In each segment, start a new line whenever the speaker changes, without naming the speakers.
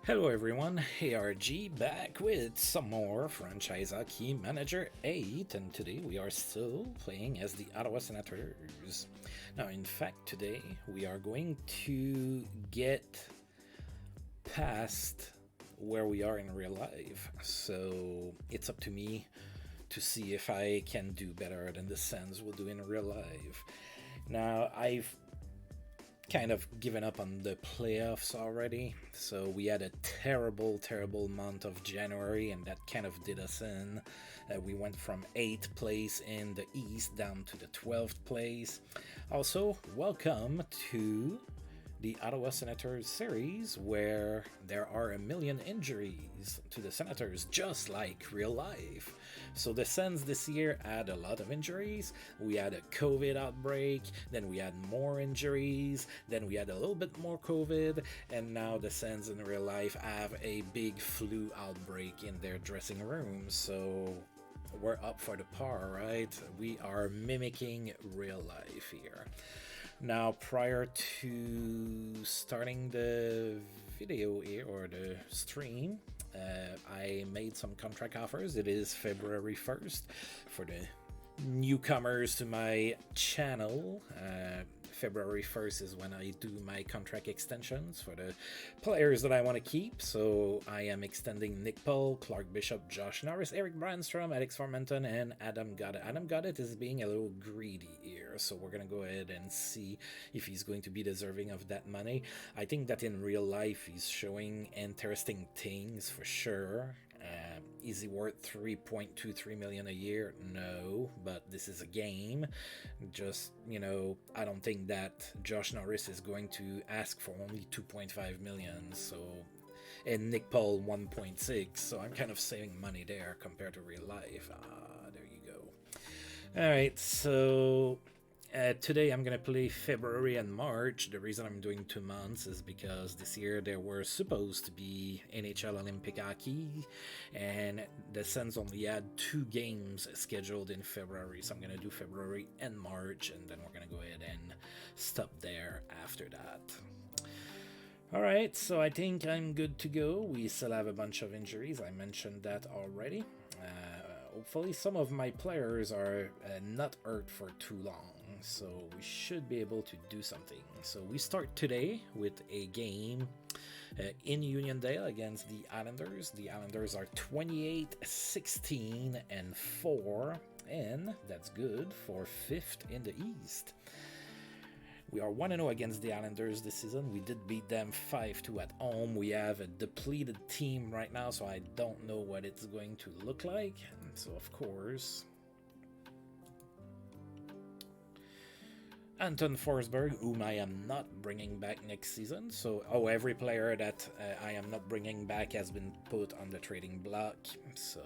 Hello everyone, ARG back with some more Franchise Hockey Manager 8, and today we are still playing as the Ottawa Senators. Now in fact today we are going to get past where we are in real life, so it's up to me to see if I can do better than the Sens will do in real life. Now I've kind of given up on the playoffs already. So we had a terrible month of January, and that kind of did us in. We went from 8th place in the East down to the 12th place. Also, welcome to the Ottawa Senators series, where there are a million injuries to the Senators, just like real life. So the Sens this year had a lot of injuries. We had a COVID outbreak, then we had more injuries, then we had a little bit more COVID, and now the Sens in real life have a big flu outbreak in their dressing room. So we're up for the par, right? We are mimicking real life here. Now, prior to starting the video here, or the stream, I made some contract offers. It is February 1st for the newcomers to my channel. February 1st is when I do my contract extensions for the players that I want to keep. So I am extending Nick Paul, Clark Bishop, Josh Norris, Eric Brandstrom, Alex Formenton, and Adam Goddett. Adam Goddett is being a little greedy here, so we're going to go ahead and see if he's going to be deserving of that money. I think that in real life he's showing interesting things for sure. Is he worth $3.23 million a year? No, but this is a game. Just, I don't think that Josh Norris is going to ask for only $2.5 million. So, and Nick Paul 1.6. So I'm kind of saving money there compared to real life. There you go. All right, so today I'm going to play February and March. The reason I'm doing 2 months is because this year there were supposed to be NHL Olympic hockey, and the Sens only had 2 games scheduled in February. So I'm going to do February and March, and then we're going to go ahead and stop there after that. Alright, so I think I'm good to go. We still have a bunch of injuries. I mentioned that already. Hopefully some of my players are not hurt for too long, so we should be able to do something. So we start today with a game in Uniondale against the Islanders. The Islanders are 28-16-4, and that's good for 5th in the East. We are 1-0 against the Islanders this season. We did beat them 5-2 at home. We have a depleted team right now, so I don't know what it's going to look like. And so, of course, Anton Forsberg, whom I am not bringing back next season. So, every player that I am not bringing back has been put on the trading block. So,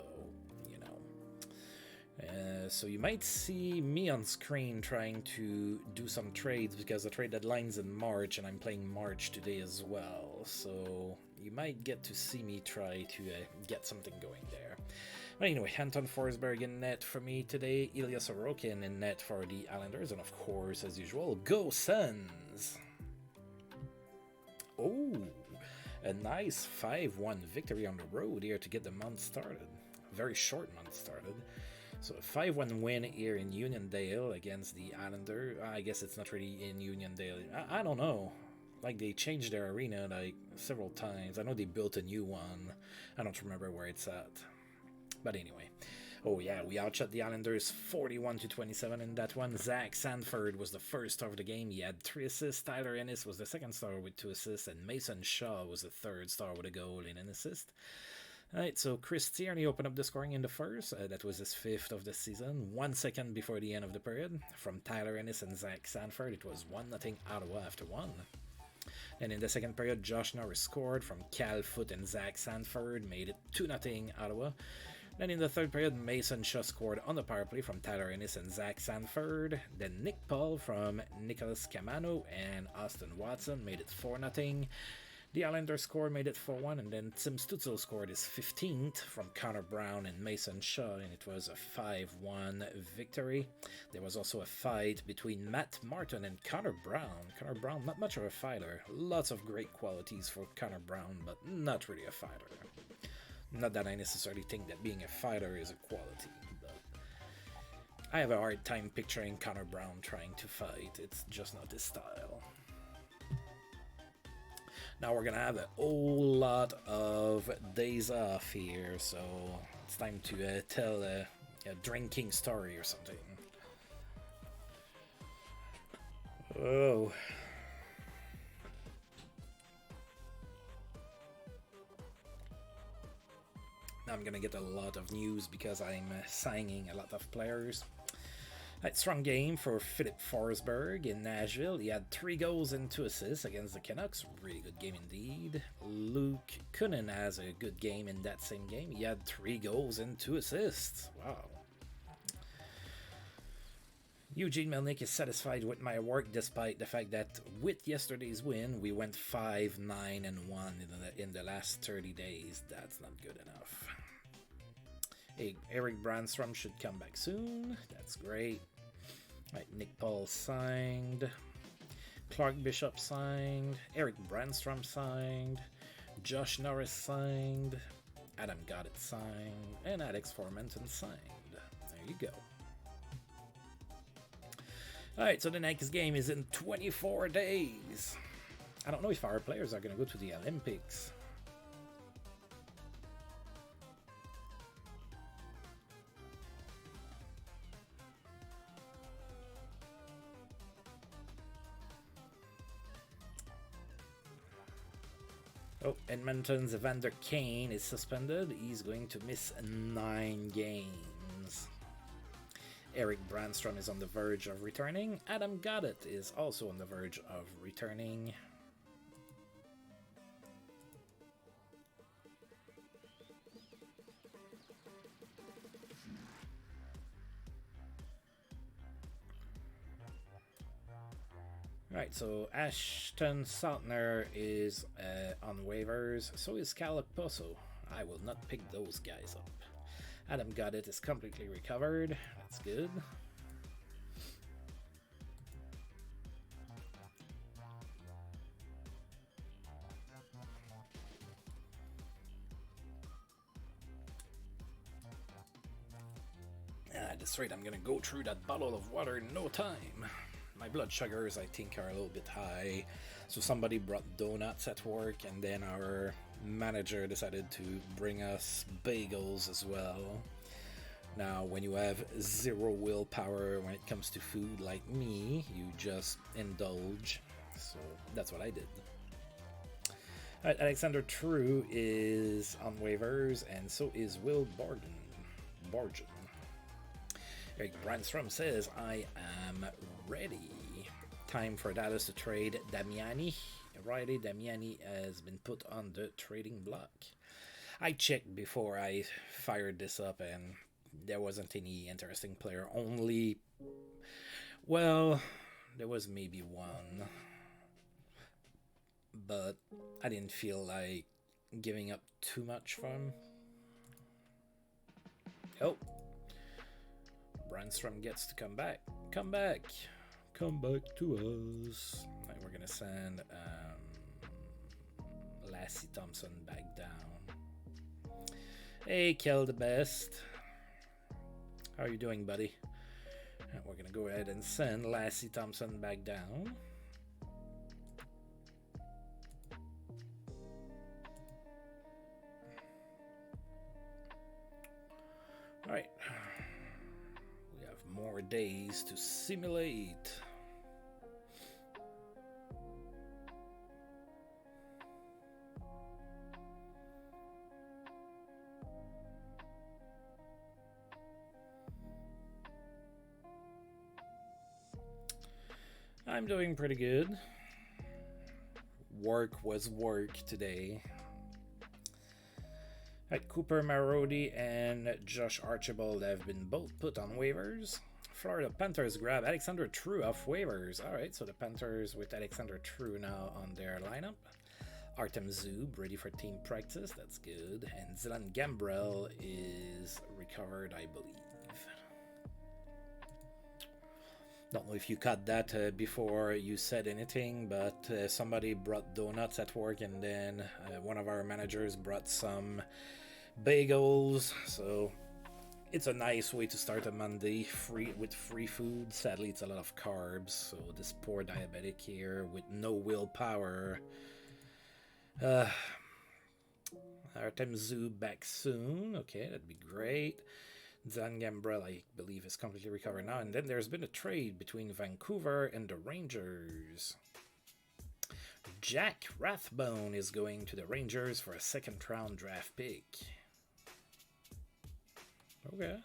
so you might see me on screen trying to do some trades, because the trade deadline's in March and I'm playing March today as well. So you might get to see me try to get something going there. But anyway, Anton Forsberg in net for me today, Ilya Sorokin in net for the Islanders, and of course, as usual, go Sens! Oh, a nice 5-1 victory on the road here to get the month started. Very short month started. So a 5-1 win here in Uniondale against the Islanders. I guess it's not really in Uniondale. I don't know. Like, they changed their arena like several times. I know they built a new one. I don't remember where it's at. But anyway. Oh yeah, we outshot the Islanders 41-27 in that one. Zach Sanford was the first star of the game. He had 3 assists. Tyler Ennis was the second star with 2 assists. And Mason Shaw was the third star with a goal and an assist. Alright, so Chris Tierney opened up the scoring in the first. That was his 5th of the season. 1 second before the end of the period. From Tyler Ennis and Zach Sanford, it was 1-0 Ottawa after 1. And in the second period, Josh Norris scored from Cal Foote and Zach Sanford, made it 2-0 Ottawa. Then in the third period, Mason Shaw scored on the power play from Tyler Ennis and Zach Sanford. Then Nick Paul from Nicholas Camano and Austin Watson made it 4-0. The Islanders score made it 4-1, and then Tim Stützle scored his 15th from Connor Brown and Mason Shaw, and it was a 5-1 victory. There was also a fight between Matt Martin and Connor Brown. Connor Brown, not much of a fighter. Lots of great qualities for Connor Brown, but not really a fighter. Not that I necessarily think that being a fighter is a quality, but I have a hard time picturing Connor Brown trying to fight. It's just not his style. Now we're gonna have a whole lot of days off here, so it's time to tell a drinking story or something. Oh. Now I'm gonna get a lot of news because I'm signing a lot of players. Right, strong game for Philip Forsberg in Nashville. He had 3 goals and 2 assists against the Canucks. Really good game indeed. Luke Kunin has a good game in that same game. He had 3 goals and 2 assists. Wow. Eugene Melnick is satisfied with my work despite the fact that with yesterday's win, we went 5-9-1 in the last 30 days. That's not good enough. Eric Brandstrom should come back soon. That's great. Right, Nick Paul signed. Clark Bishop signed. Eric Brandstrom signed. Josh Norris signed. Adam Goddard signed. And Alex Formenton signed. There you go. Alright, so the next game is in 24 days. I don't know if our players are going to go to the Olympics. Oh, Edmonton's Evander Kane is suspended. He's going to miss 9 games. Eric Brandstrom is on the verge of returning. Adam Goddard is also on the verge of returning. Right, so Ashton Saltner is on waivers, so is Cal Poso. I will not pick those guys up. Adam Goddard is completely recovered. That's good. At this rate, I'm gonna go through that bottle of water in no time. My blood sugars, I think, are a little bit high. So somebody brought donuts at work, and then our manager decided to bring us bagels as well. Now, when you have 0 willpower when it comes to food like me, you just indulge. So that's what I did. All right, Alexander True is on waivers, and so is Will Borgen. Eric Brandstrom says, I am ready. Time for Dallas to trade Damiani. Riley Damiani has been put on the trading block. I checked before I fired this up, and there wasn't any interesting player. Well, there was maybe one. But I didn't feel like giving up too much for him. Oh. Brandstrom gets to come back. Come back. Come back to us. Right, we're going to send Lassie Thompson back down. Hey, Kel the Best. How are you doing, buddy? And we're going to go ahead and send Lassie Thompson back down. All right. We have more days to simulate. I'm doing pretty good. Work was work today. Right, Cooper Marody and Josh Archibald have been both put on waivers. Florida Panthers grab Alexander True off waivers. Alright, so the Panthers with Alexander True now on their lineup. Artem Zub ready for team practice. That's good. And Dylan Gambrell is recovered, I believe. Don't know if you caught that before you said anything, but somebody brought donuts at work, and then one of our managers brought some bagels. So it's a nice way to start a Monday with free food. Sadly, it's a lot of carbs, so this poor diabetic here with no willpower. Artem Zub back soon. Okay, that'd be great. Zan Gambrell, I believe, is completely recovered now. And then there's been a trade between Vancouver and the Rangers. Jack Rathbone is going to the Rangers for a second-round draft pick. Okay.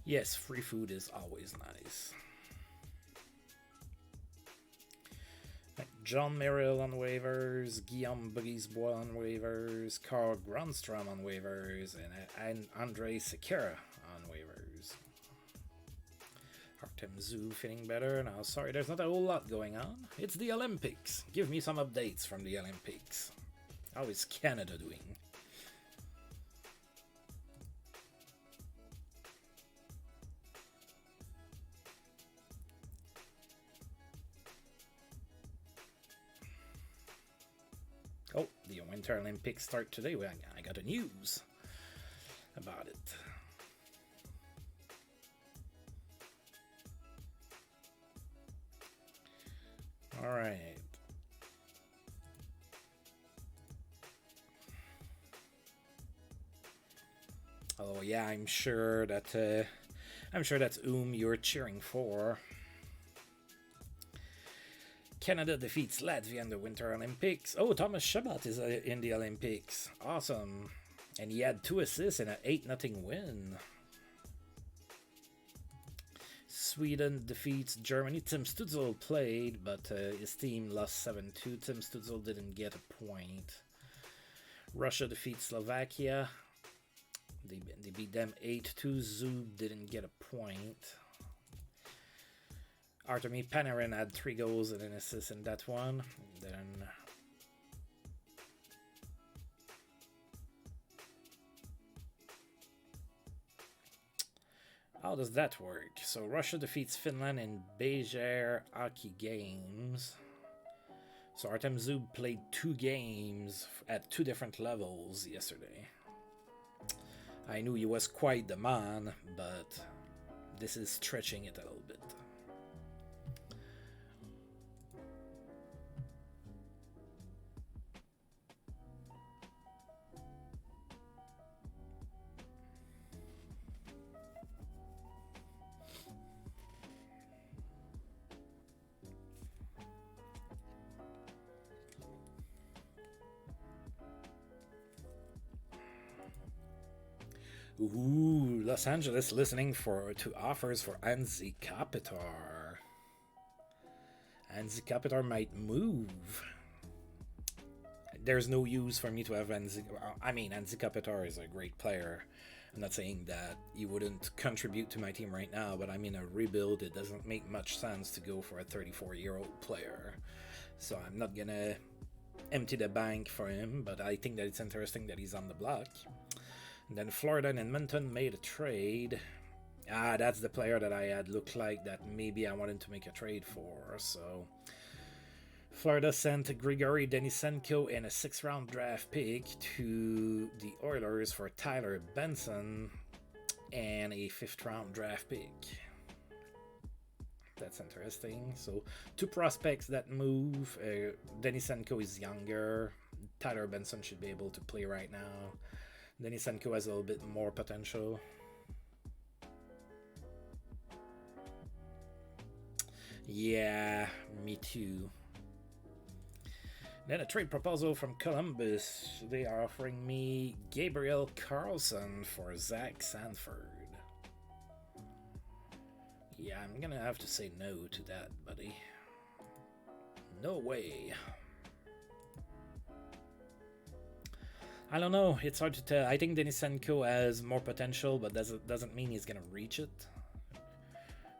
Yes, free food is always nice. John Merrill on waivers, Guillaume Brisebois on waivers, Carl Grunstrom on waivers, and Andre Sekera on waivers. Artem Zub feeling better now. Sorry, there's not a whole lot going on. It's the Olympics. Give me some updates from the Olympics. How is Canada doing? Oh, the Winter Olympics start today. Well, I got a news about it. All right. Oh yeah, I'm sure that's whom you're cheering for. Canada defeats Latvia in the Winter Olympics. Oh, Thomas Chabot is in the Olympics. Awesome. And he had 2 assists in an 8-0 win. Sweden defeats Germany. Tim Stützle played, but his team lost 7-2. Tim Stützle didn't get a point. Russia defeats Slovakia. They beat them 8-2. Zub didn't get a point. Artemi Panarin had 3 goals and an assist in that one. Then how does that work? So Russia defeats Finland in Bejer hockey games. So Artem Zub played 2 games at 2 different levels yesterday. I knew he was quite the man, but this is stretching it a little bit. Ooh, Los Angeles listening to offers for Anze Kopitar. Anze Kopitar might move. There's no use for me to have Anze. I mean, Anze Kopitar is a great player. I'm not saying that he wouldn't contribute to my team right now, but I'm in a rebuild. It doesn't make much sense to go for a 34-year-old player. So I'm not gonna empty the bank for him, but I think that it's interesting that he's on the block. And then Florida and Edmonton made a trade. That's the player that I had looked like that maybe I wanted to make a trade for. So Florida sent Grigory Denisenko and a 6th-round draft pick to the Oilers for Tyler Benson and a 5th-round draft pick. That's interesting. So 2 prospects that move. Denisenko is younger. Tyler Benson should be able to play right now. Denisenko has a little bit more potential. Yeah, me too. Then a trade proposal from Columbus. They are offering me Gabriel Carlson for Zach Sanford. Yeah, I'm gonna have to say no to that, buddy. No way. I don't know. It's hard to tell. I think Denisenko has more potential, but doesn't mean he's gonna reach it.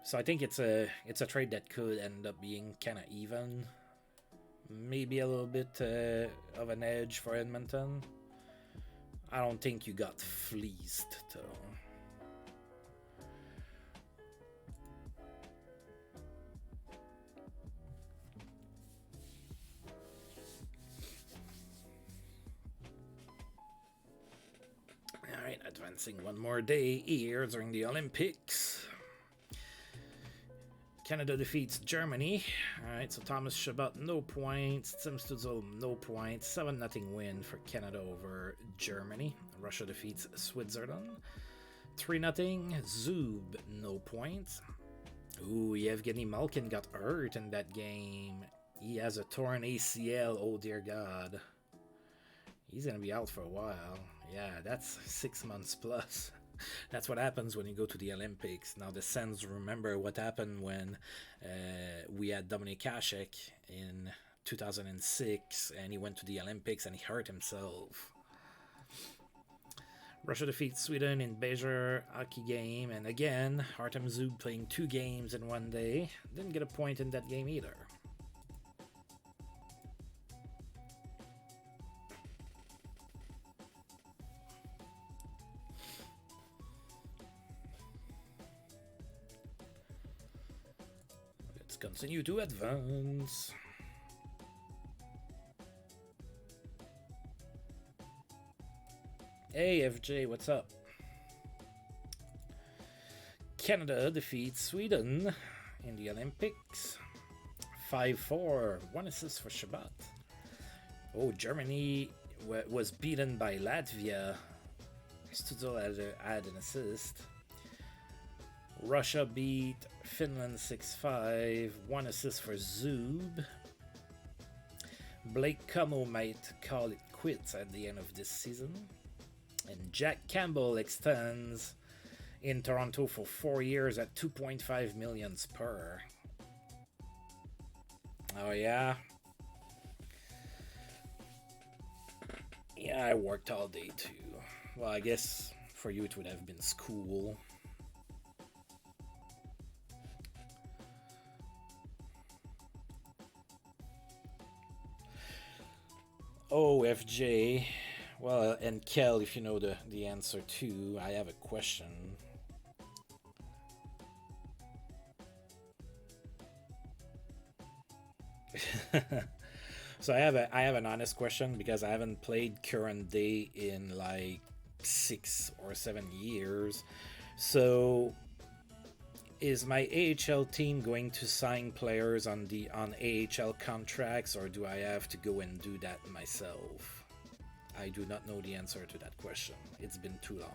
So I think it's a trade that could end up being kind of even. Maybe a little bit of an edge for Edmonton. I don't think you got fleeced, though. Alright, advancing one more day here during the Olympics. Canada defeats Germany. Alright, so Thomas Chabot, no points. Tim Stützle, no points. 7-0 win for Canada over Germany. Russia defeats Switzerland. 3-0. Zub, no points. Ooh, Yevgeny Malkin got hurt in that game. He has a torn ACL, oh dear God. He's gonna be out for a while. Yeah, that's 6 months plus. That's what happens when you go to the Olympics. Now the Sens remember what happened when we had Dominik Hasek in 2006 and he went to the Olympics and he hurt himself. Russia defeats Sweden in Bejer hockey game, and again Artem Zub playing 2 games in one day. Didn't get a point in that game either. Continue to advance. Hey FJ, what's up? Canada defeats Sweden in the Olympics. 5-4, 1 assist for Chabot. Oh, Germany was beaten by Latvia. Stützle had an assist. Russia beat Finland 6-5, 1 assist for Zub. Blake Como might call it quits at the end of this season. And Jack Campbell extends in Toronto for 4 years at $2.5 million per. Oh yeah? Yeah, I worked all day too. Well, I guess for you it would have been school. Oh, FJ. Well, and Kel, if you know the answer too, I have a question. So I have an honest question because I haven't played current day in like 6 or 7 years. So is my AHL team going to sign players on AHL contracts, or do I have to go and do that myself? I do not know the answer to that question. It's been too long.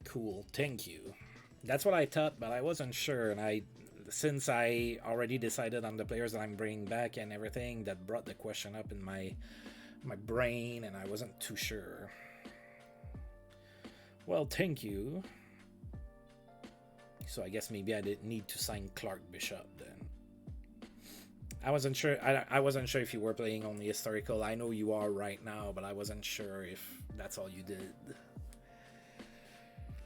Cool, thank you. That's what I thought, but I wasn't sure, and since I already decided on the players that I'm bringing back and everything, that brought the question up in my brain, and I wasn't too sure. Well, thank you. So I guess maybe I didn't need to sign Clark Bishop then. I wasn't sure. I wasn't sure if you were playing only historical. I know you are right now, but I wasn't sure if that's all you did.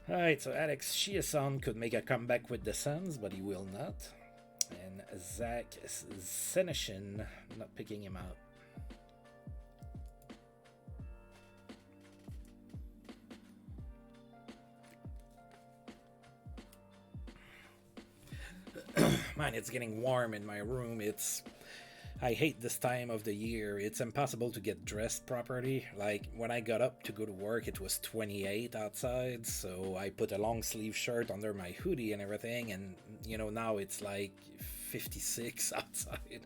Alright, so Alex Chiasson could make a comeback with the Suns, but he will not. And Zach Senyshyn, not picking him out. Man, it's getting warm in my room. I hate this time of the year. It's impossible to get dressed properly. Like, when I got up to go to work, it was 28 outside, so I put a long sleeve shirt under my hoodie and everything, and, you know, now it's like 56 outside.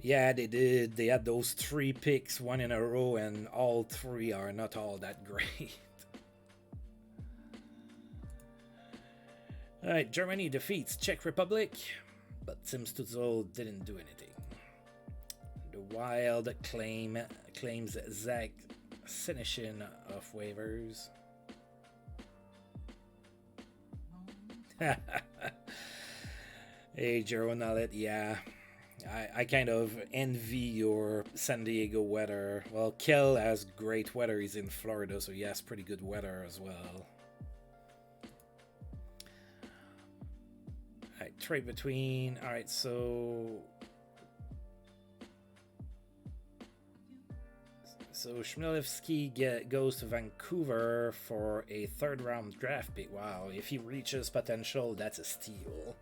Yeah, they did. They had those 3 picks, 1 in a row, and all 3 are not all that great. Alright, Germany defeats Czech Republic, but Tim Stützle didn't do anything. The Wild claims Zach Senyshyn off waivers. Hey, Jero Nollet, yeah. I kind of envy your San Diego weather. Well, Kel has great weather. He's in Florida, so he has pretty good weather as well. Alright, trade between. Alright, so Chmielewski goes to Vancouver for a third-round draft pick. Wow, if he reaches potential, that's a steal.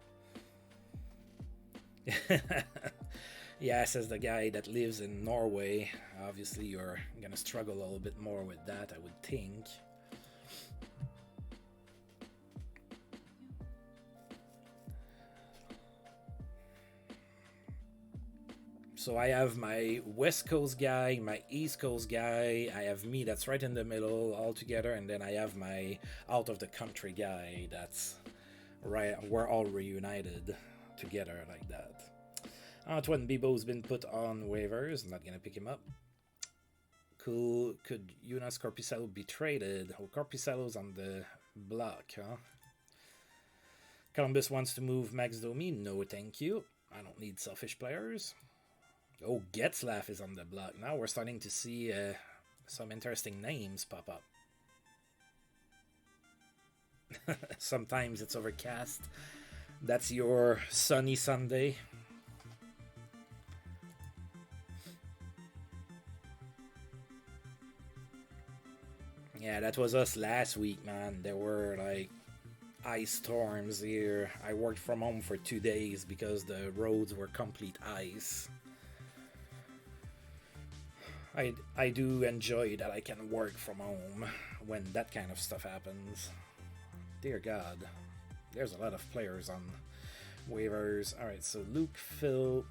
Yeah, says the guy that lives in Norway. Obviously, you're gonna struggle a little bit more with that, I would think. So I have my West Coast guy, my East Coast guy, I have me that's right in the middle all together, and then I have my out of the country guy that's right, we're all reunited together like that. Antoine Bibeau's been put on waivers, not gonna pick him up. Cool, could Jonas Korpisalo be traded? Oh, Korpisalo's on the block, huh? Columbus wants to move Max Domi, no thank you. I don't need selfish players. Oh, Getzlaff is on the block. Now we're starting to see some interesting names pop up. Sometimes it's overcast. That's your sunny Sunday. Yeah, that was us last week, man. There were like ice storms here. I worked from home for 2 days because the roads were complete ice. I do enjoy that I can work from home when that kind of stuff happens. Dear God. There's a lot of players on waivers. Alright, so Luke Philp,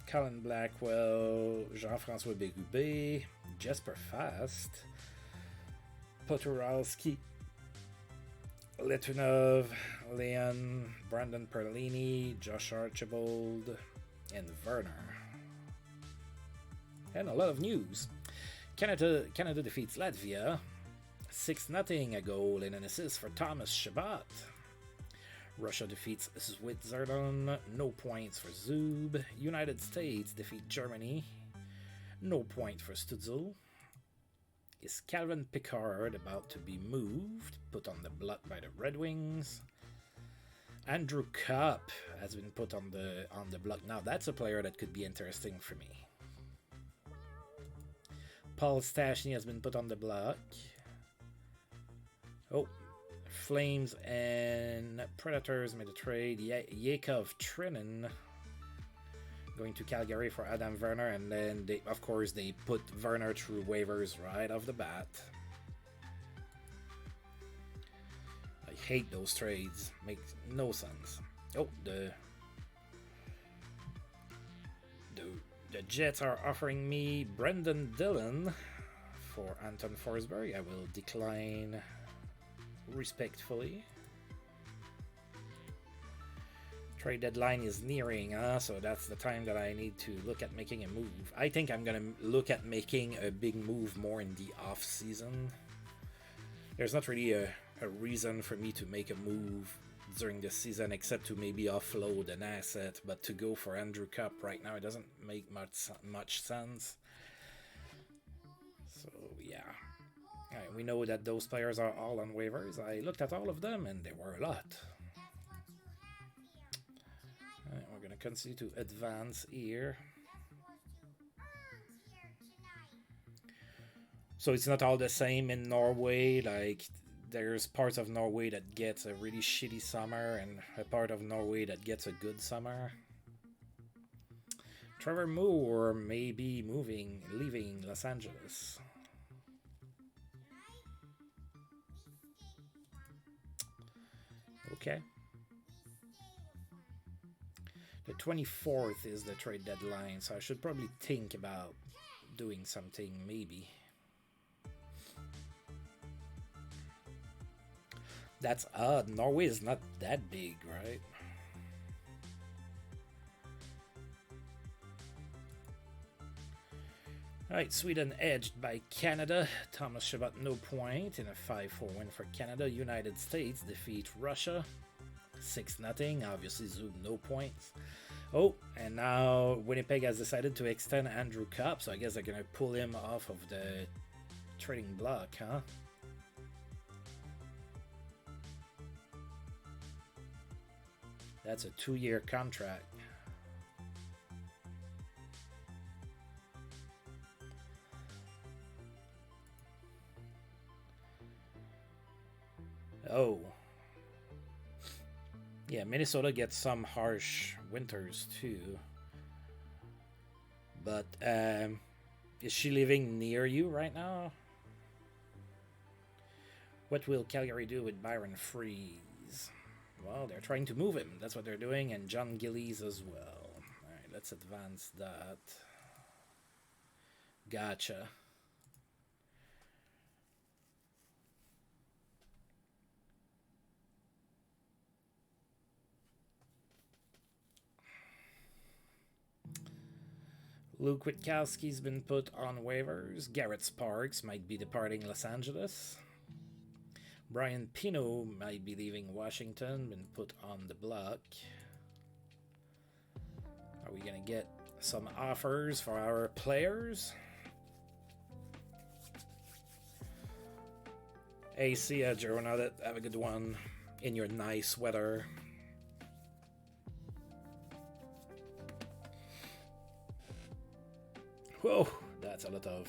Colin Blackwell, Jean-François Bégubé, Jesper Fast, Poturalski, Letunov, Leon, Brandon Perlini, Josh Archibald, and Werner. And a lot of news. Canada defeats Latvia 6-0, a goal and an assist for Thomas Chabot. Russia defeats Switzerland, no points for Zub. United States defeat Germany, no point for Stutzel. Is Calvin Pickard about to be moved, put on the block by the Red Wings? Andrew Kopp has been put on the block. Now that's a player that could be interesting for me. Paul Stastny has been put on the block. Oh, Flames and Predators made a trade. Yakov Trenin going to Calgary for Adam Werner, and then they put Werner through waivers right off the bat. I hate those trades. Makes no sense. Oh, the Jets are offering me Brendan Dillon for Anton Forsberg. I will decline respectfully. Trade deadline is nearing, so that's the time that I need to look at making a move. I think I'm gonna look at making a big move more in the off season. There's not really a reason for me to make a move during the season except to maybe offload an asset, but to go for Andrew Kopp right now, it doesn't make much sense. So yeah. Alright, we know that those players are all on waivers. I looked at all of them and there were a lot. Alright, we're gonna continue to advance here. So it's not all the same in Norway. Like, there's parts of Norway that gets a really shitty summer and a part of Norway that gets a good summer. Trevor Moore may be leaving Los Angeles. Okay. The 24th is the trade deadline, so I should probably think about doing something, maybe. That's odd. Norway is not that big, right? Alright, Sweden edged by Canada. Thomas Chabot, no point in a 5-4 win for Canada. United States defeat Russia. 6-0. Obviously, Zoom no points. Oh, and now Winnipeg has decided to extend Andrew Copp, so I guess they're going to pull him off of the trading block, huh? That's a 2-year contract. Oh. Yeah, Minnesota gets some harsh winters too. But is she living near you right now? What will Calgary do with Byron Freeze? Well, they're trying to move him. That's what they're doing, and John Gillies as well. Alright, let's advance that. Gotcha. Luke Witkowski's been put on waivers. Garrett Sparks might be departing Los Angeles. Brian Pino might be leaving Washington, been put on the block. Are we going to get some offers for our players? Hey, see ya, Jerona. Have a good one in your nice weather. Whoa, that's a lot of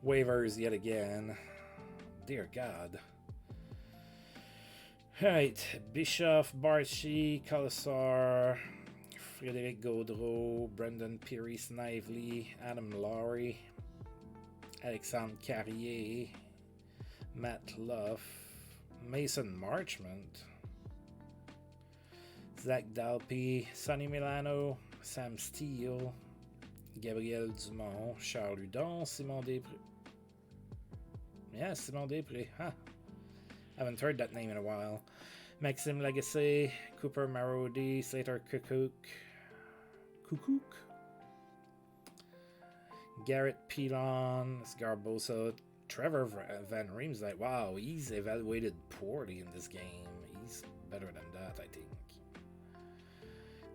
waivers yet again. Dear God. Alright, Bischoff, Barchi, Colasar, Frédéric Gaudreau, Brendan Peary, Snively, Adam Lowry, Alexandre Carrier, Matt Luff, Mason Marchment, Zach Dalpy, Sonny Milano, Sam Steele, Gabriel Dumont, Charles Hudon, Simon Després. Yeah, Simon Després. Huh. Haven't heard that name in a while. Maxime Lagacé, Cooper Marody, Slater Kukuk, Garrett Pilon, Sgarbosa, Trevor Van Riemsdyk. Wow, he's evaluated poorly in this game. He's better than that, I think.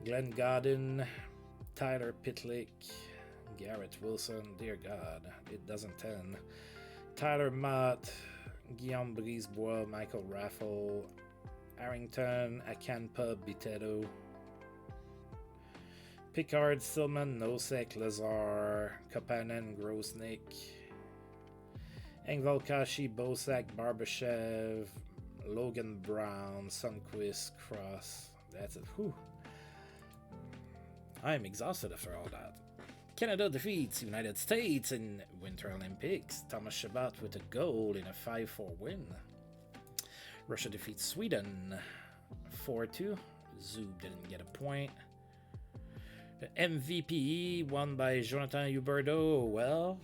Glenn Godin, Tyler Pitlick, Garrett Wilson. Dear God, it doesn't end. Tyler Mott, Guillaume Brisebois, Michael Raffle, Arrington, Akanpa, Bitedo, Picard, Stillman, Nosek, Lazar, Kapanen, Grosnick, Engval Kashi, Bosak, Barbashev, Logan Brown, Sunquist, Cross. That's it. Whew. I'm exhausted after all that. Canada defeats United States in Winter Olympics. Thomas Chabot with a goal in a 5-4 win. Russia defeats Sweden 4-2. Zub didn't get a point. The MVP won by Jonathan Huberdeau. Well,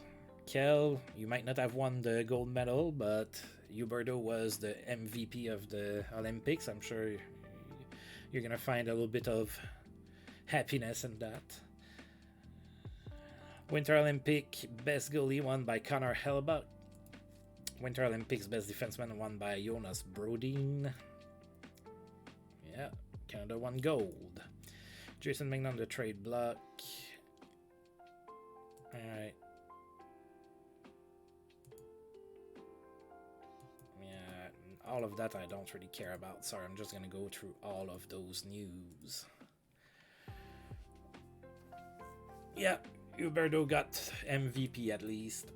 Kel, you might not have won the gold medal, but Huberdeau was the MVP of the Olympics. I'm sure you're going to find a little bit of happiness in that. Winter Olympic best goalie won by Connor Hellebuyck. Winter Olympics best defenseman won by Jonas Brodin. Yeah, Canada won gold. Jason Mignon the trade block. Alright. Yeah, all of that I don't really care about. Sorry, I'm just going to go through all of those news. Yeah, Huberdeau got MVP at least.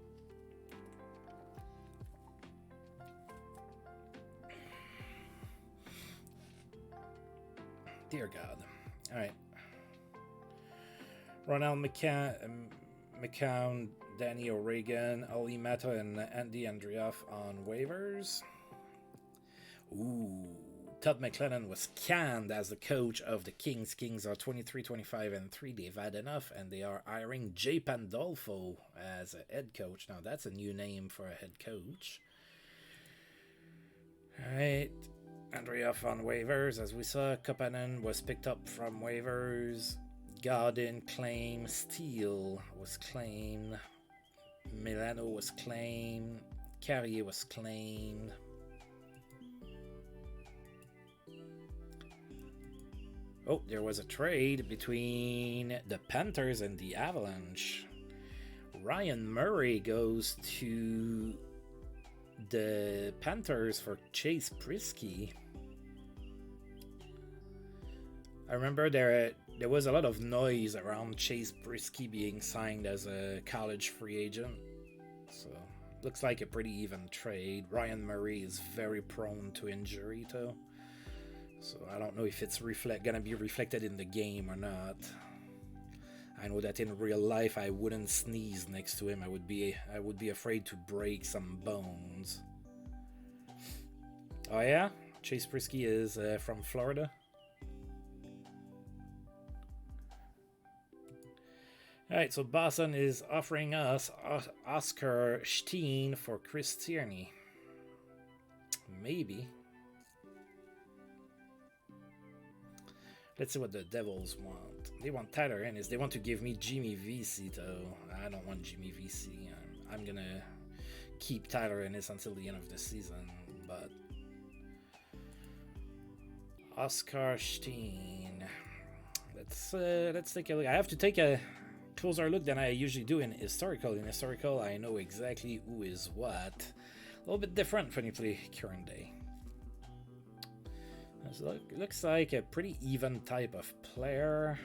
Dear God. Alright. Ronald McCown, Danny O'Regan, Ali Mata, and Andy Andrioff on waivers. Ooh. Todd McLennan was canned as the coach of the Kings. Kings are 23-25-3. They've had enough, and they are hiring Jay Pandolfo as a head coach. Now, that's a new name for a head coach. Alright. Andrioff on waivers. As we saw, Kopanen was picked up from waivers. Godin claimed. Steele was claimed. Milano was claimed. Carrier was claimed. Oh, there was a trade between the Panthers and the Avalanche. Ryan Murray goes to the Panthers for Chase Prisky. I remember there was a lot of noise around Chase Prisky being signed as a college free agent. So, looks like a pretty even trade. Ryan Murray is very prone to injury, though. So, I don't know if it's gonna be reflected in the game or not. I know that in real life I wouldn't sneeze next to him. I would be afraid to break some bones. Oh yeah? Chase Prisky is from Florida. Alright, so Boston is offering us Oscar Steen for Chris Tierney. Maybe. Let's see what the Devils want. They want Tyler Ennis. They want to give me Jimmy Vesey, though. I don't want Jimmy Vesey. I'm gonna keep Tyler Ennis until the end of the season, but Oscar Steen. Let's take a look. I have to take a closer look than I usually do in historical. In historical, I know exactly who is what. A little bit different when you play current day. It looks like a pretty even type of player.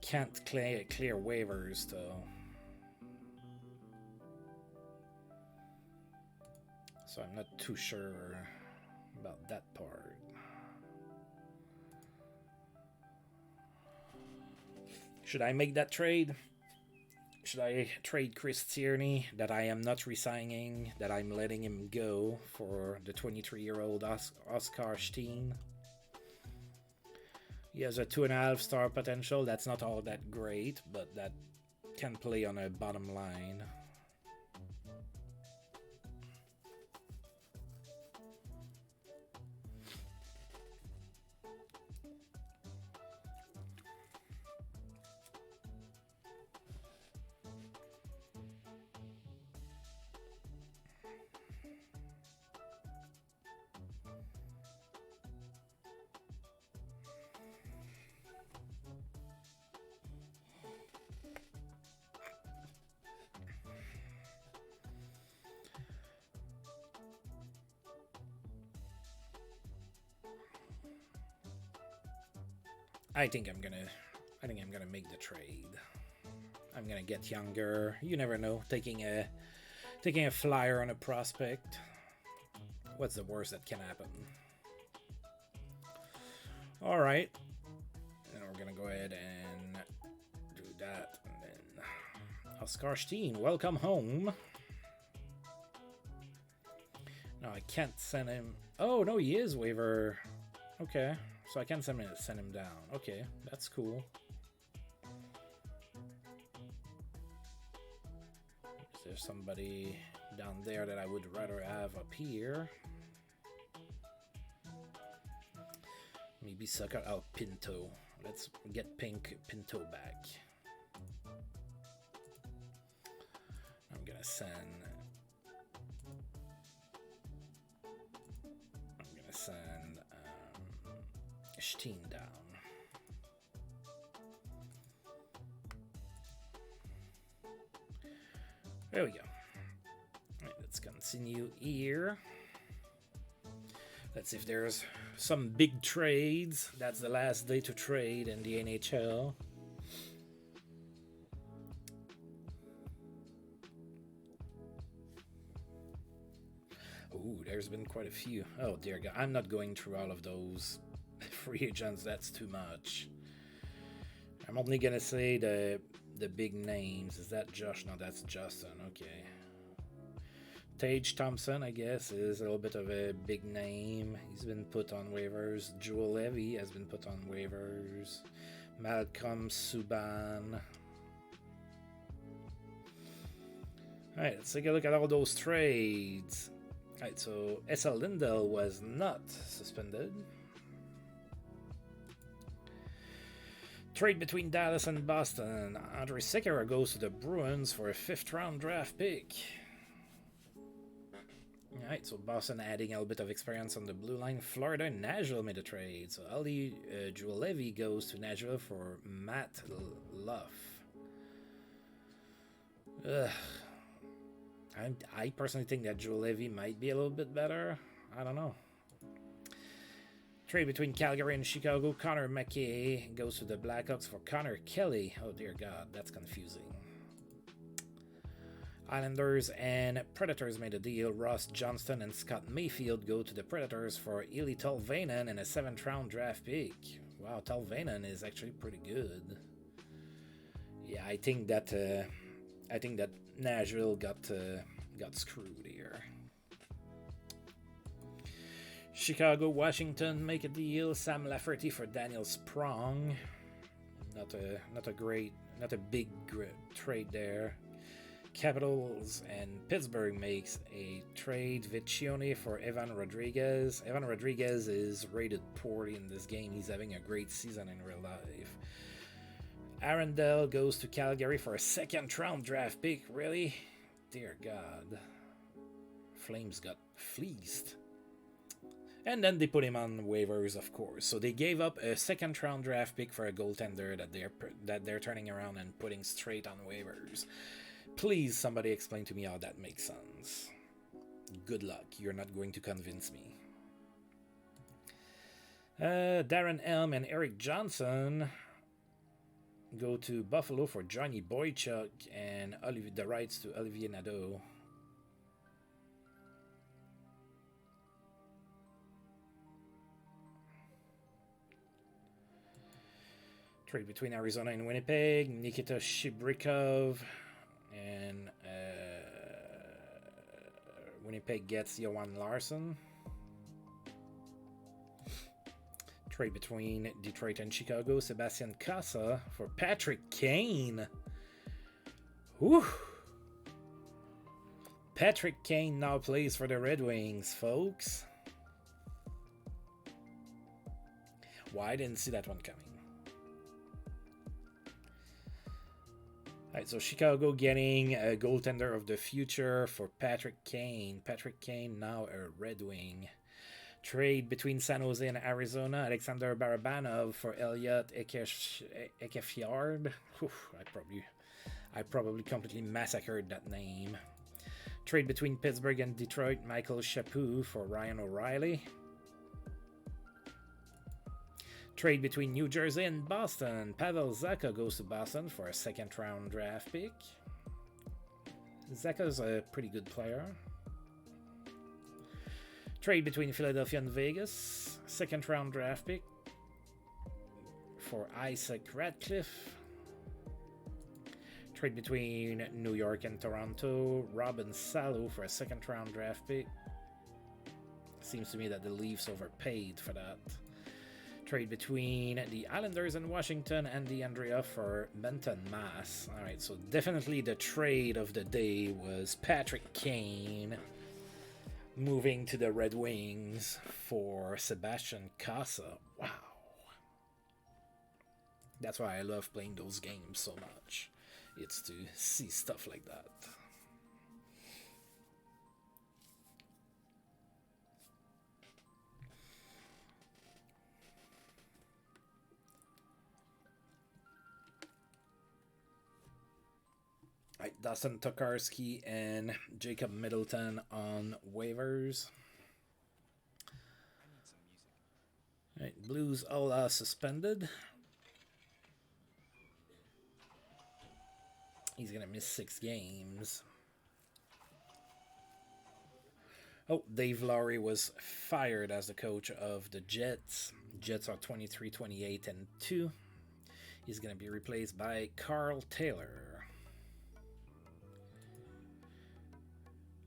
Can't clear waivers though. So I'm not too sure about that part. Should I make that trade? Should I trade Chris Tierney, that I am not re-signing, that I'm letting him go, for the 23-year-old Oscar Steen? He has a 2.5 star potential. That's not all that great, but that can play on a bottom line. I think I'm gonna make the trade. I'm gonna get younger. You never know. Taking a flyer on a prospect. What's the worst that can happen? All right. And we're gonna go ahead and do that. And then Oscar Steen, welcome home. No, I can't send him. Oh no, he is waiver. Okay. So I can send him down. Okay, that's cool. Is there somebody down there that I would rather have up here? Maybe sucker out Pinto. Let's get Pinto back. I'm gonna send Steen down. There we go. All right, let's continue here. Let's see if there's some big trades. That's the last day to trade in the NHL. Ooh, there's been quite a few. Oh dear God, I'm not going through all of those free agents. That's too much. I'm only gonna say the big names. Is that Josh? No, that's Justin. Okay. Tage Thompson, I guess, is a little bit of a big name. He's been put on waivers. Joel Levy has been put on waivers. Malcolm Subban. Alright, let's take a look at all those trades. Alright, so S.L. Lindell was not suspended. Trade between Dallas and Boston. Andre Sekera goes to the Bruins for a 5th round draft pick. Alright, so Boston adding a little bit of experience on the blue line. Florida and Nashville made a trade. So Ali Julevi goes to Nashville for Matt Luff. Ugh. I personally think that Julevi might be a little bit better. I don't know. Trade between Calgary and Chicago. Connor McKay goes to the Blackhawks for Connor Kelly. Oh dear God, that's confusing. Islanders and Predators made a deal. Ross Johnston and Scott Mayfield go to the Predators for Eli Tolvanen and a 7th round draft pick. Wow, Tolvanen is actually pretty good. Yeah, I think that Nashville got screwed here. Chicago, Washington make a deal. Sam Lafferty for Daniel Sprong. Not a big trade there. Capitals and Pittsburgh makes a trade. Vecchione for Evan Rodriguez. Evan Rodriguez is rated poorly in this game. He's having a great season in real life. Arundel goes to Calgary for a 2nd round draft pick. Really? Dear God. Flames got fleeced. And then they put him on waivers, of course. So they gave up a 2nd round draft pick for a goaltender that they're turning around and putting straight on waivers. Please, somebody explain to me how that makes sense. Good luck. You're not going to convince me. Darren Elm and Eric Johnson go to Buffalo for Johnny Boychuk and the rights to Olivier Nadeau. Trade between Arizona and Winnipeg. Nikita Shibrikov and Winnipeg gets Johan Larsson. Trade between Detroit and Chicago. Sebastian Casa for Patrick Kane. Whew. Patrick Kane now plays for the Red Wings, folks. Well, I didn't see that one coming. Alright, so Chicago getting a goaltender of the future for Patrick Kane. Patrick Kane now a Red Wing. Trade between San Jose and Arizona. Alexander Barabanov for Elliot Ekefjord. I probably completely massacred that name. Trade between Pittsburgh and Detroit. Michael Chaput for Ryan O'Reilly. Trade between New Jersey and Boston. Pavel Zacha goes to Boston for a 2nd round draft pick. Zacha's a pretty good player. Trade between Philadelphia and Vegas. 2nd round draft pick for Isaac Radcliffe. Trade between New York and Toronto. Robin Salo for a 2nd round draft pick. Seems to me that the Leafs overpaid for that. Trade between the Islanders and Washington. Andy Andrea for Benton Mass. Alright, so definitely the trade of the day was Patrick Kane moving to the Red Wings for Sebastian Casa. Wow. That's why I love playing those games so much. It's to see stuff like that. Right, Dustin Tokarski and Jacob Middleton on waivers. Right, Blues all are suspended. He's gonna miss 6 games. Oh, Dave Lowry was fired as the coach of the Jets. Jets are 23, 28, and 2. He's gonna be replaced by Carl Taylor.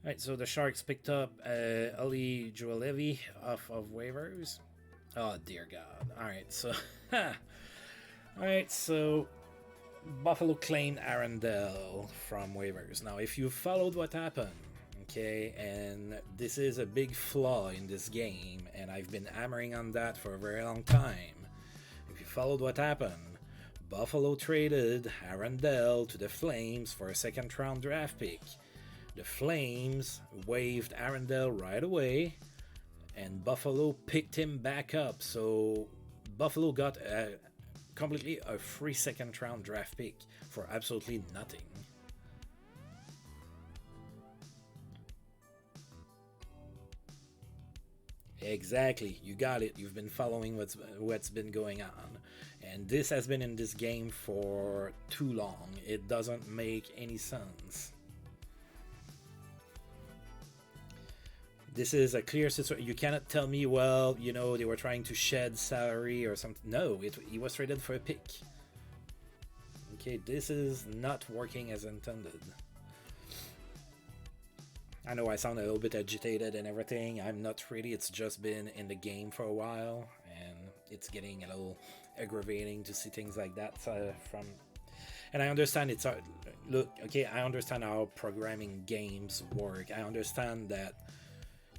Right, so the Sharks picked up Ali Julevi off of waivers. Oh dear God! All right, so Buffalo claimed Arundel from waivers. Now, if you followed what happened, okay, and this is a big flaw in this game, and I've been hammering on that for a very long time. If you followed what happened, Buffalo traded Arundel to the Flames for a 2nd round draft pick. The Flames waived Arundel right away, and Buffalo picked him back up. So Buffalo got completely a free second round draft pick for absolutely nothing. Exactly, you got it. You've been following what's been going on, and this has been in this game for too long. It doesn't make any sense. This is a clear situation. You cannot tell me, well, you know, they were trying to shed salary or something. No, he was traded for a pick. Okay, this is not working as intended. I know I sound a little bit agitated and everything. I'm not really. It's just been in the game for a while, and it's getting a little aggravating to see things like that from. And I understand it's look. Okay, I understand how programming games work. I understand that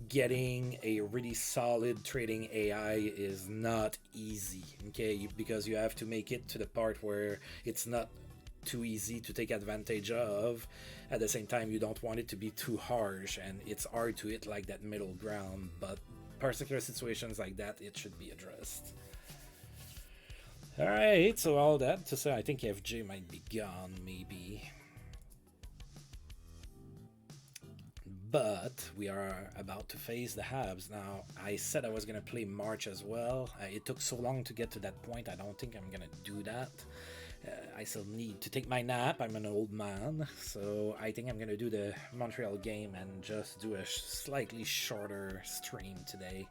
getting a really solid trading AI is not easy. Okay, because you have to make it to the part where it's not too easy to take advantage of. At the same time, you don't want it to be too harsh, and it's hard to hit like that middle ground, but particular situations like that, it should be addressed. Alright, so all that to say, I think FJ might be gone, maybe. But we are about to face the Habs. Now, I said I was going to play March as well. It took so long to get to that point, I don't think I'm going to do that. I still need to take my nap. I'm an old man, so I think I'm gonna do the Montreal game and just do a slightly shorter stream today.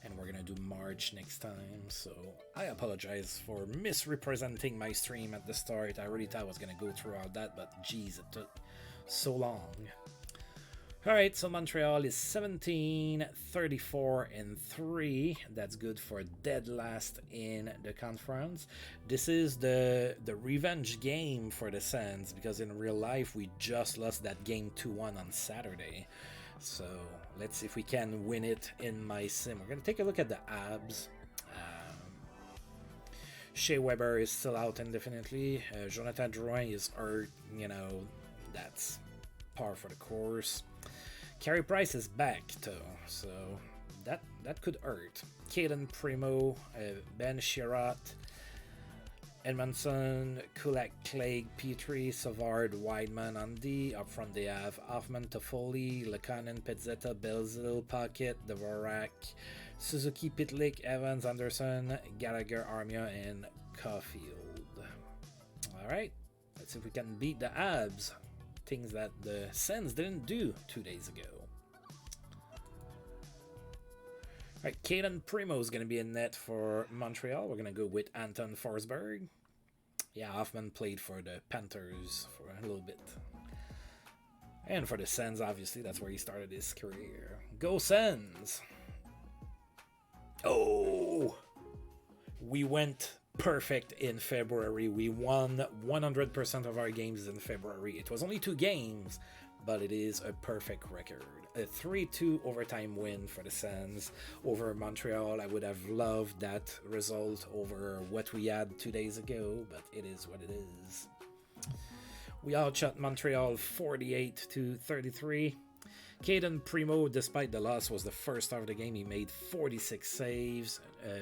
And we're gonna do March next time, so I apologize for misrepresenting my stream at the start. I really thought I was gonna go through all that, but geez, it took so long. Alright, so Montreal is 17-34-3. That's good for dead last in the conference. This is the revenge game for the Sens, because in real life we just lost that game 2-1 on Saturday. So let's see if we can win it in my sim. We're going to take a look at the Abs. Shea Weber is still out indefinitely. Jonathan Drouin is hurt. You know, that's par for the course. Carey Price is back though, so that could hurt. Caden Primo, Ben Chirot, Edmondson, Kulak, Clegg, Petrie, Savard, Weidman, Andy. Up front they have Hoffman, Toffoli, Lekanen, Pezzetta, Belzil, Pocket, Dvorak, Suzuki, Pitlick, Evans, Anderson, Gallagher, Armia, and Caulfield. Alright, let's see if we can beat the Abs. Things that the Sens didn't do 2 days ago. Alright, Caden Primo is going to be in net for Montreal. We're going to go with Anton Forsberg. Yeah, Hoffman played for the Panthers for a little bit. And for the Sens, obviously, that's where he started his career. Go Sens! Oh! We went perfect in February. We won 100% of our games in February. It was only 2 games, but it is a perfect record. A 3-2 overtime win for the Sens over Montreal. I would have loved that result over what we had 2 days ago, but it is what it is. We outshot Montreal 48-33. Caden Primo, despite the loss, was the first star of the game. He made 46 saves.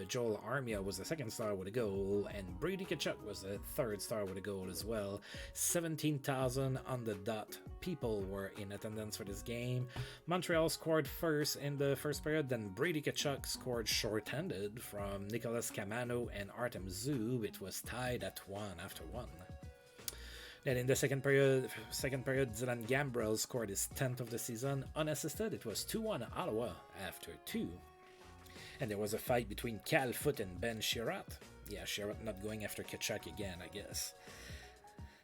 Joel Armia was the second star with a goal, and Brady Tkachuk was the third star with a goal as well. 17,000 on the dot people were in attendance for this game. Montreal scored first in the first period, then Brady Tkachuk scored short-handed from Nicolas Camano and Artem Zub. It was tied at 1 after 1. Then in the second period, Dylan Gambrell scored his 10th of the season unassisted. It was 2-1 Ottawa after 2. And there was a fight between Cal Foote and Ben Chirot. Yeah, Chirot not going after Tkachuk again, I guess.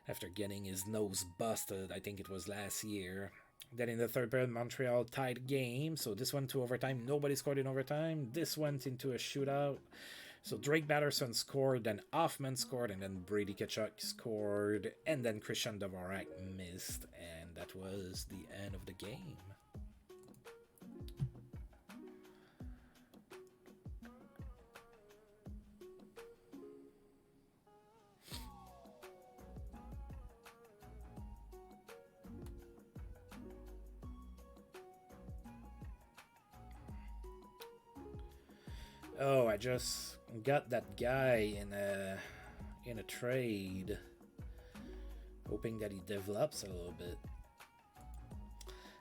After getting his nose busted, I think it was last year. Then in the third period, Montreal tied game. So this went to overtime. Nobody scored in overtime. This went into a shootout. So Drake Batterson scored, then Hoffman scored, and then Brady Tkachuk scored, and then Christian Dvorak missed, and that was the end of the game. Oh, I just got that guy in a trade, hoping that he develops a little bit.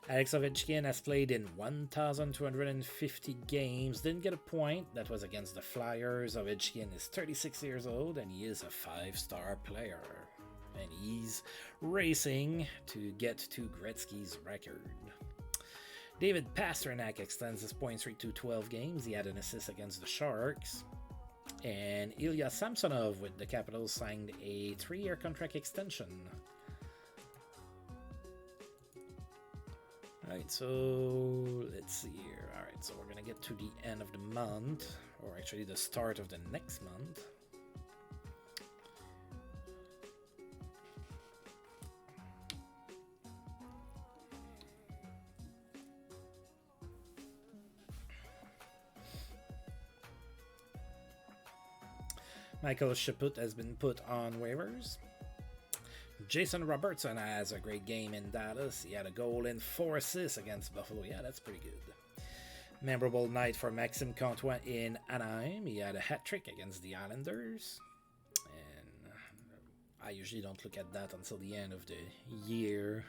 Alex Ovechkin has played in 1,250 games, didn't get a point. That was against the Flyers. Ovechkin is 36 years old and he is a 5-star player. And he's racing to get to Gretzky's record. David Pasternak extends his point streak to 12 games. He had an assist against the Sharks. And Ilya Samsonov with the Capitals signed a 3-year contract extension. Alright, so let's see here. Alright, so we're gonna get to the end of the month, or actually the start of the next month. Michael Chaput has been put on waivers. Jason Robertson has a great game in Dallas. He had a goal and 4 assists against Buffalo. Yeah, that's pretty good. Memorable night for Maxime Comtois in Anaheim. He had a hat-trick against the Islanders. And I usually don't look at that until the end of the year.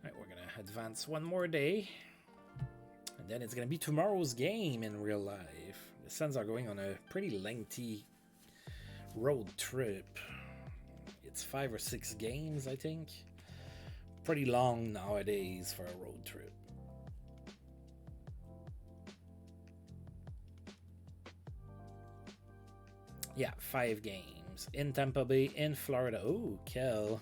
Alright, we're going to advance one more day. And then it's going to be tomorrow's game in real life. The Sens are going on a pretty lengthy road trip. It's 5 or 6 games, I think. Pretty long nowadays for a road trip. Yeah, 5 games. In Tampa Bay, in Florida. Oh, Kel.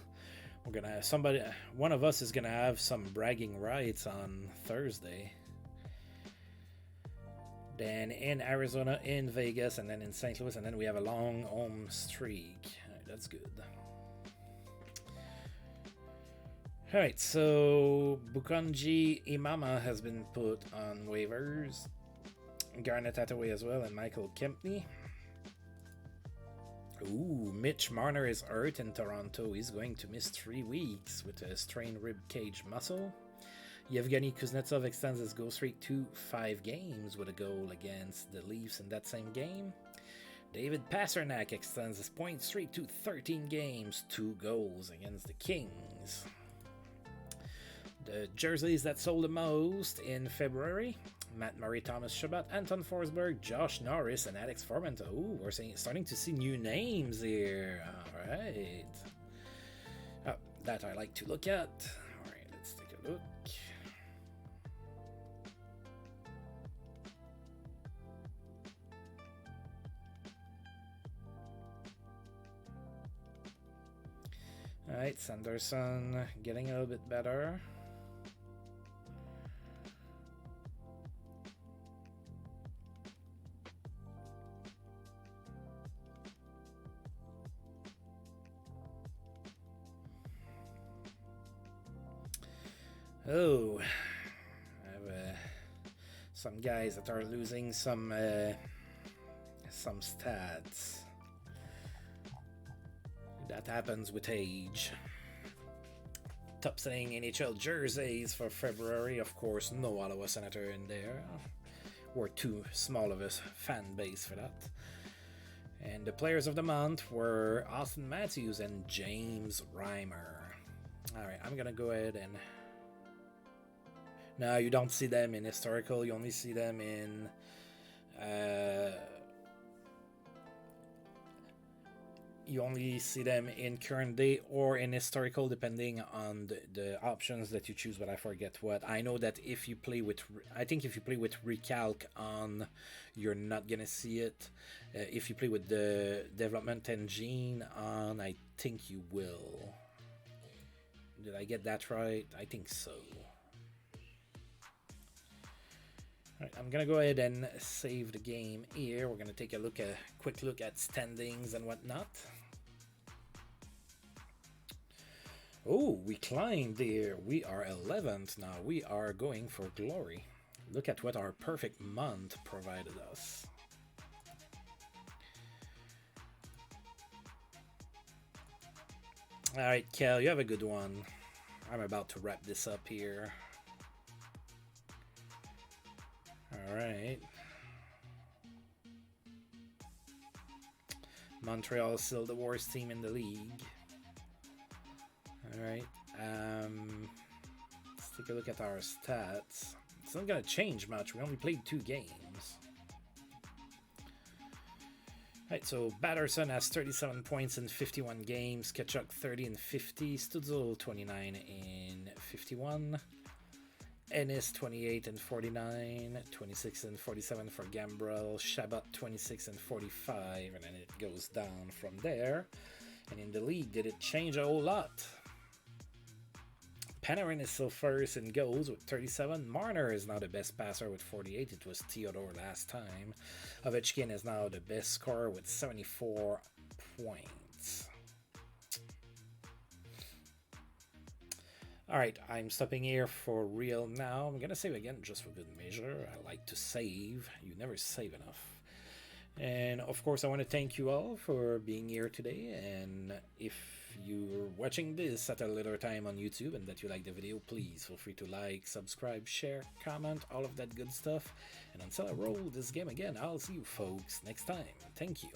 We're gonna have somebody, one of us is gonna have some bragging rights on Thursday. Then in Arizona, in Vegas, and then in St. Louis, and then we have a long home streak. Right, that's good. Alright, so Bukonji Imama has been put on waivers. Garnet Hathaway as well, and Michael Kempney. Ooh, Mitch Marner is hurt in Toronto. He's going to miss 3 weeks with a strained rib cage muscle. Yevgeny Kuznetsov extends his goal streak to 5 games with a goal against the Leafs in that same game. David Pasternak extends his point streak to 13 games, 2 goals against the Kings. The jerseys that sold the most in February: Matt Murray, Thomas Chabot, Anton Forsberg, Josh Norris, and Alex Formenton. Ooh, we're starting to see new names here. Alright. Oh, that I like to look at. Alright, let's take a look. Alright, Sanderson getting a little bit better. Oh, I have some guys that are losing some stats. That happens with age. Top selling NHL jerseys for February, of course, no Ottawa Senator in there. We're too small of a fan base for that. And the players of the month were Austin Matthews and James Reimer. Alright, I'm gonna go ahead and... No, you don't see them in historical, you only see them in current day or in historical, depending on the options that you choose, but I forget what. I know that if you play with, I think if you play with recalc on, you're not gonna see it. If you play with the development engine on, I think you will. Did I get that right? I think so. Alright, I'm gonna go ahead and save the game here. We're gonna take a quick look at standings and whatnot. Oh, we climbed there. We are 11th now. We are going for glory. Look at what our perfect month provided us. Alright, Kel, you have a good one. I'm about to wrap this up here. Alright. Montreal is still the worst team in the league. Alright. Let's take a look at our stats. It's not going to change much. We only played 2 games. Right, so Batterson has 37 points in 51 games, Tkachuk 30 and 50, Stützle 29 in 51, Ennis 28 and 49, 26 and 47 for Gambrell, Chabot 26 and 45, and then it goes down from there. And in the league, did it change a whole lot? Panarin is still first in goals with 37. Marner is now the best passer with 48. It was Theodore last time. Ovechkin is now the best scorer with 74 points. Alright, I'm stopping here for real now. I'm going to save again just for good measure. I like to save. You never save enough. And of course, I want to thank you all for being here today. And if you're watching this at a later time on YouTube and that you like the video, please feel free to like, subscribe, share, comment, all of that good stuff. And until I roll this game again, I'll see you folks next time. Thank you.